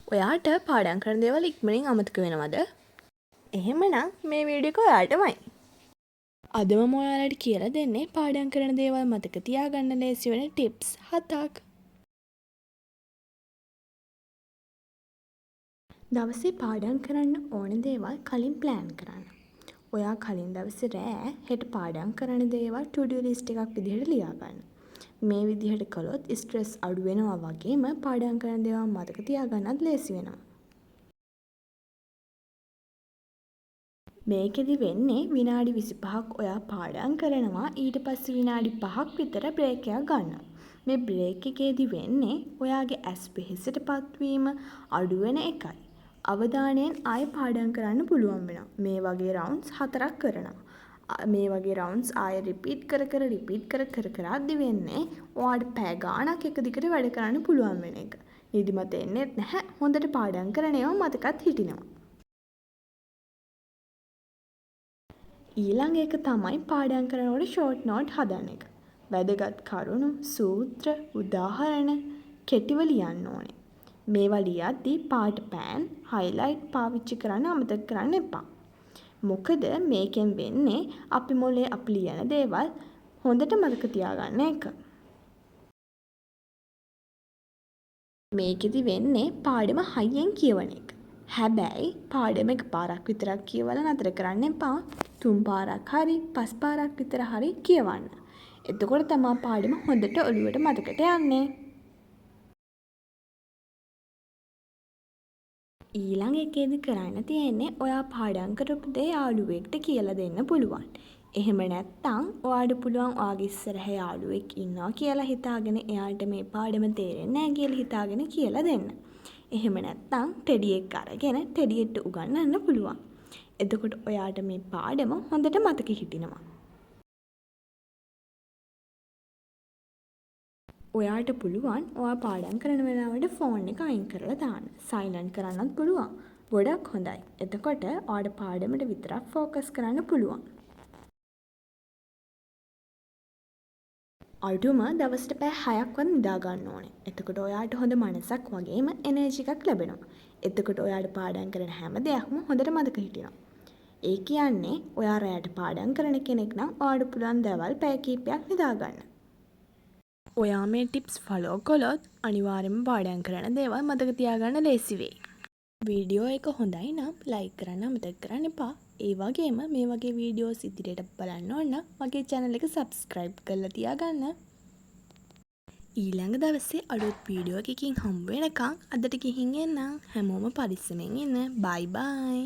ඔයාට පාඩම් කරන දේවල් ඉක්මනින් අමතක වෙනවද? එහෙමනම් මේ වීඩියෝ එක ඔයාටමයි. අද මම ඔයාලට කියලා දෙන්නේ පාඩම් කරන දේවල් මතක තියාගන්න ලේසි වෙන ටිප්ස් 7ක්. දවසේ පාඩම් කරන්න ඕන දේවල් කලින් ප්ලෑන් කරන්න. ඔයා කලින් දවසේ රෑ හෙට පාඩම් කරන දේවල් ටු-ඩු ලිස්ට් එකක් විදිහට ලියා ගන්න. මේ විදිහට කළොත් ස්ට්‍රෙස් අඩු වෙනවා වගේම පාඩම් කරන දේවල් මතක තියාගන්නත් ලේසි වෙනවා. මේකෙදි වෙන්නේ විනාඩි 25ක් ඔයා පාඩම් කරනවා ඊට පස්සේ විනාඩි 5ක් විතර බ්‍රේක් එකක් ගන්නවා. මේ බ්‍රේක් එකේදී වෙන්නේ ඔයාගේ ඇස් වෙහෙසටපත් වීම අඩු වෙන එකයි. අවධානයෙන් ආයෙ පාඩම් කරන්න පුළුවන් වෙනවා. මේ වගේ රවුන්ඩ්ස් 4ක් කරනවා. මේ වගේ රවුන්ඩ්ස් ආයෙ රිපීට් කර කර අද්දි වෙන්නේ ඔයාට පැය ගාණක් එක දිගට වැඩ කරන්න පුළුවන් වෙන එක. නිදිමත එන්නේ නැහැ. හොඳට පාඩම් කරන ඒවා මතකත් හිටිනවා. ඊළඟ එක තමයි පාඩම් කරනකොට ෂෝට් නෝට් හදන එක. වැදගත් කරුණු, සූත්‍ර, උදාහරණ කෙටිව ලියන්න ඕනේ. මේවා ලියද්දී පාට පෑන්, හයිලයිට් පාවිච්චි කරන්න අමතක කරන්න එපා. මොකද මේකෙන් වෙන්නේ අපි මොලේ අපි ලියන දේවල් හොඳට මතක තියාගන්න එක. මේකෙදි වෙන්නේ පාඩම හයියෙන් කියවන එක. හැබැයි පාඩම එක පාරක් විතරක් කියවලා නතර කරන්න එපා. 3 පාරක් හරි 5 පාරක් විතර හරි කියවන්න. එතකොට තමයි පාඩම හොඳට ඔළුවට මතකට යන්නේ. ඊළඟ එකේදී කරන්න තියෙන්නේ ඔයා පාඩම් කරපු දේ යාළුවෙක්ට කියලා දෙන්න පුළුවන්. එහෙම නැත්නම් ඔයාට පුළුවන් ඔයාගේ ඉස්සරහ යාළුවෙක් ඉන්නවා කියලා හිතාගෙන එයාට මේ පාඩම තේරෙන්නේ නැහැ කියලා හිතාගෙන කියලා දෙන්න. එහෙම නැත්නම් ටෙඩියෙක් අරගෙන ටෙඩියට උගන්වන්න පුළුවන්. එතකොට ඔයාට මේ පාඩම හොඳට මතක හිටිනවා. ඔයාට පුළුවන් ඔයා පාඩම් කරන වෙලාවට ෆෝන් එක අයින් කරලා දාන්න. සයිලන්ට් කරන්නත් පුළුවන්. ගොඩක් හොඳයි. එතකොට ඔයාට පාඩමට විතරක් ફોකස් කරන්න පුළුවන්. අඩුම දවසට පැය 6ක්වත් නිදා ගන්න ඕනේ. එතකොට ඔයාට හොඳ මනසක් වගේම එනර්ජි එකක් ලැබෙනවා. එතකොට ඔයාට පාඩම් කරන හැම දෙයක්ම හොඳට මතක හිටිනවා. ඒ කියන්නේ ඔයා රැයට පාඩම් කරන කෙනෙක් නම් ඔයාට පුළුවන් දවල් පැය කිහිපයක් නිදා ගන්න. ඔයා මේ ටිප්ස් ෆලෝ කළොත් අනිවාර්යයෙන්ම පාඩම් කරන දේවල් මතක තියාගන්න ලේසි වෙයි. වීඩියෝ එක හොඳයි නම් ලයික් කරන්න අමතක කරන්න එපා. ඒ වගේම මේ වගේ වීඩියෝස් ඉදිරියට බලන්න ඕන නම් මගේ channel එක subscribe කරලා තියාගන්න. ඊළඟ දවසේ අලුත් වීඩියෝ එකකින් හම්බ වෙනකන් අදට ගිහින් එන්න. හැමෝම පරිස්සමෙන් ඉන්න. bye bye.